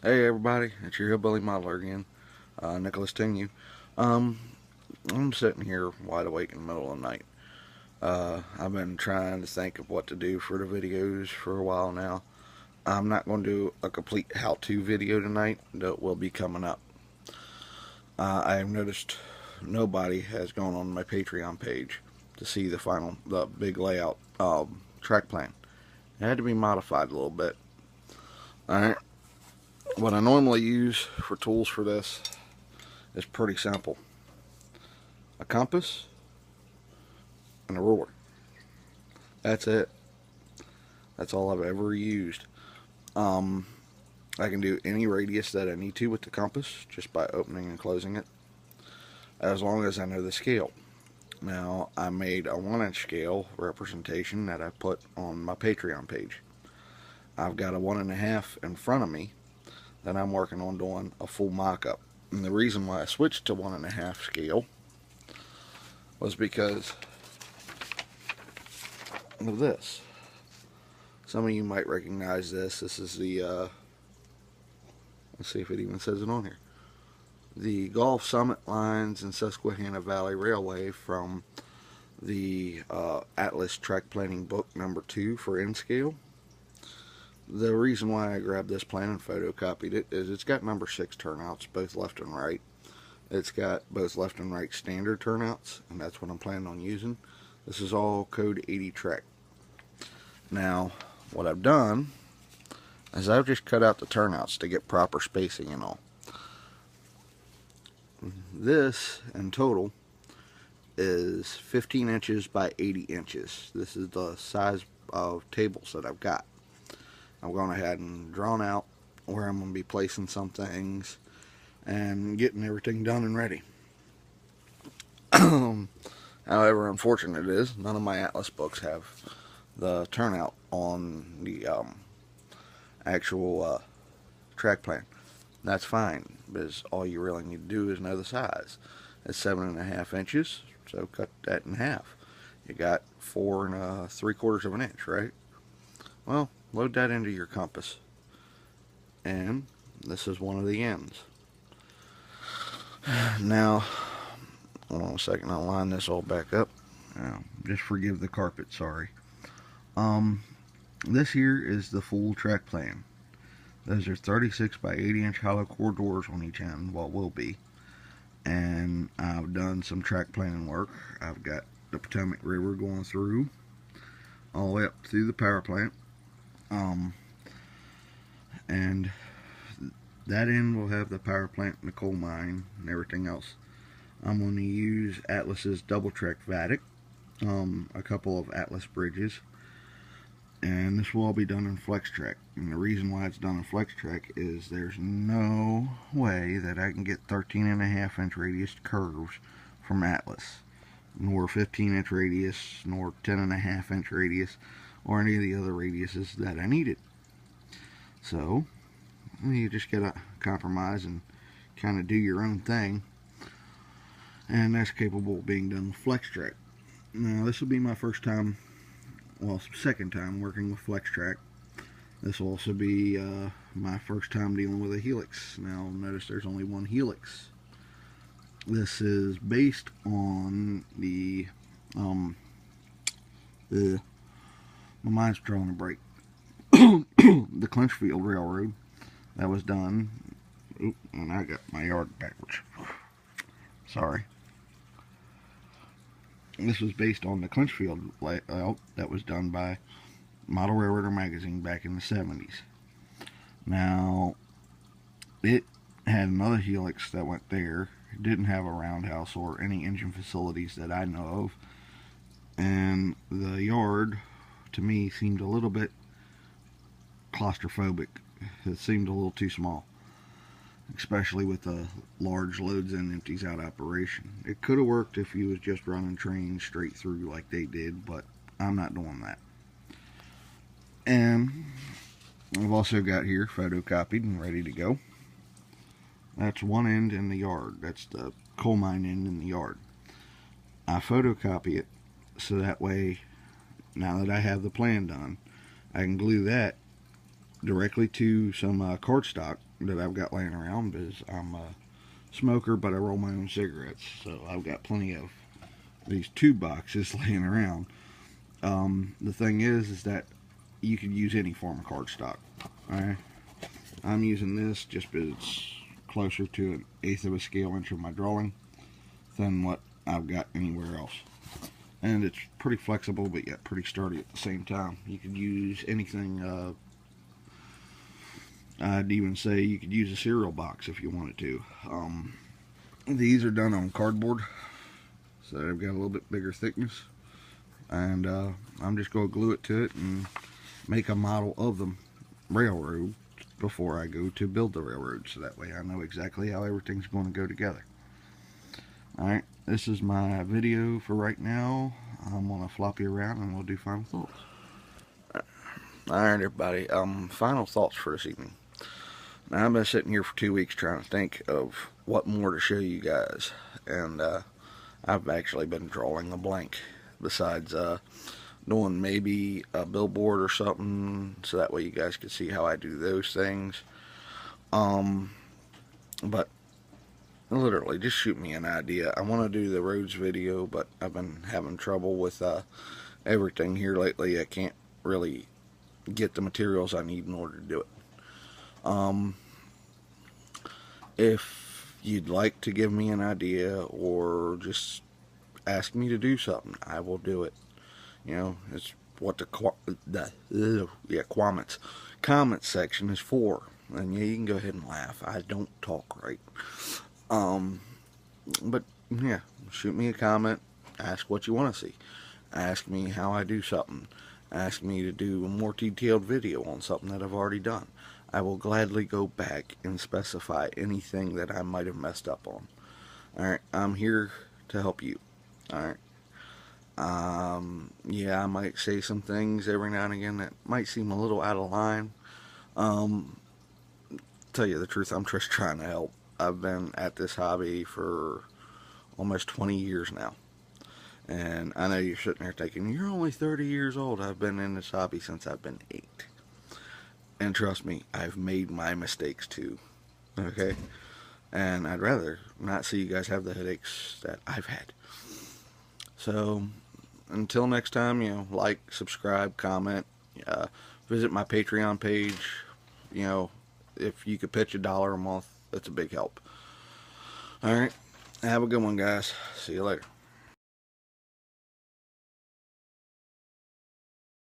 Hey everybody, it's your hillbilly modeler again, Nicholas Tingu. Um, I'm sitting here wide awake in the middle of the night. I've been trying to think of what to do for the videos for a while now. I'm not going to do a complete how-to video tonight that will be coming up. I have noticed nobody has gone on my Patreon page to see the big layout track plan. It had to be modified a little bit. Alright, what I normally use for tools for this is pretty simple. A compass and a ruler. That's it. That's all I've ever used. Um, I can do any radius that I need to with the compass just by opening and closing it, as long as I know the scale. Now, I made a 1-inch scale representation that I put on my Patreon page. I've got a 1.5 in front of me that I'm working on doing a full mock-up. And the reason why I switched to 1.5 scale was because of this. Some of you might recognize this. This is the, let's see if it even says it on here. The Gulf Summit Lines and Susquehanna Valley Railway from the Atlas Track Planning Book number 2 for N-Scale. The reason why I grabbed this plan and photocopied it is it's got number 6 turnouts, both left and right. It's got both left and right standard turnouts, and that's what I'm planning on using. This is all code 80 track. Now, what I've done is I've just cut out the turnouts to get proper spacing and all. This, in total, is 15 inches by 80 inches. This is the size of tables that I've got. I've gone ahead and drawn out where I'm going to be placing some things and getting everything done and ready. However, unfortunate it is, none of my Atlas books have the turnout on the actual track plan. That's fine, because all you really need to do is know the size. It's 7.5 inches, so cut that in half. You got 4 3/4 of an inch, right? Well, load that into your compass. And this is one of the ends. Now, hold on a second, I'll line this all back up. Just forgive the carpet, sorry. This here is the full track plan. Those are 36 by 80 inch hollow core doors on each end, what will be. And I've done some track planning work. I've got the Potomac River going through, all the way up through the power plant. And that end will have the power plant and the coal mine and everything else. I'm going to use Atlas's double track Vatic, a couple of Atlas bridges, and this will all be done in FlexTrack. And the reason why it's done in FlexTrack is there's no way that I can get 13.5 inch radius curves from Atlas, nor 15 inch radius, nor 10.5 inch radius, or any of the other radiuses that I needed. So you just gotta compromise and kind of do your own thing, and that's capable of being done with FlexTrack. Now, this will be my first time, well, second time working with FlexTrack. This will also be my first time dealing with a helix. Now, notice there's only one helix. This is based on the my mind's drawing a break. The Clinchfield Railroad that was done. Oop, and I got my yard backwards. Sorry. This was based on the Clinchfield layout that was done by Model Railroader Magazine back in the 70s. Now, it had another helix that went there. It didn't have a roundhouse or any engine facilities that I know of. And the yard, to me, seemed a little bit claustrophobic. It seemed a little too small, especially with the large loads in empties out operation. It could have worked if you was just running trains straight through like they did, but I'm not doing that. And I've also got here photocopied and ready to go. That's one end in the yard. That's the coal mine end in the yard. I photocopy it so that way, now that I have the plan done, I can glue that directly to some cardstock that I've got laying around is I'm a smoker, but I roll my own cigarettes. So I've got plenty of these 2 boxes laying around. The thing is that you could use any form of cardstock. Alright? I'm using this just because it's closer to an 1/8 of a scale inch of my drawing than what I've got anywhere else. And it's pretty flexible, but yet pretty sturdy at the same time. You could use anything. I'd even say you could use a cereal box if you wanted to. These are done on cardboard, so they've got a little bit bigger thickness. And I'm just going to glue it to it and make a model of the railroad before I go to build the railroad, so that way I know exactly how everything's going to go together. Alright, this is my video for right now. I'm going to flop you around and we'll do final thoughts. Alright everybody, final thoughts for this evening. Now I've been sitting here for 2 weeks trying to think of what more to show you guys, and I've actually been drawing a blank, besides doing maybe a billboard or something, so that way you guys can see how I do those things. But literally, just shoot me an idea. I want to do the roads video, but I've been having trouble with everything here lately. I can't really get the materials I need in order to do it. If you'd like to give me an idea or just ask me to do something, I will do it. You know, it's what the comments section is for. And yeah, you can go ahead and laugh. I don't talk right. But yeah, shoot me a comment. Ask what you want to see. Ask me how I do something. Ask me to do a more detailed video on something that I've already done. I will gladly go back and specify anything that I might have messed up on. Alright, I'm here to help you. Alright. Yeah, I might say some things every now and again that might seem a little out of line. Tell you the truth, I'm just trying to help. I've been at this hobby for almost 20 years now. And I know you're sitting there thinking, you're only 30 years old. I've been in this hobby since I've been 8. And trust me, I've made my mistakes too. Okay? And I'd rather not see you guys have the headaches that I've had. So, until next time, you know, like, subscribe, comment, visit my Patreon page. You know, if you could pitch $1 a month, that's a big help. Alright, have a good one, guys. See you later.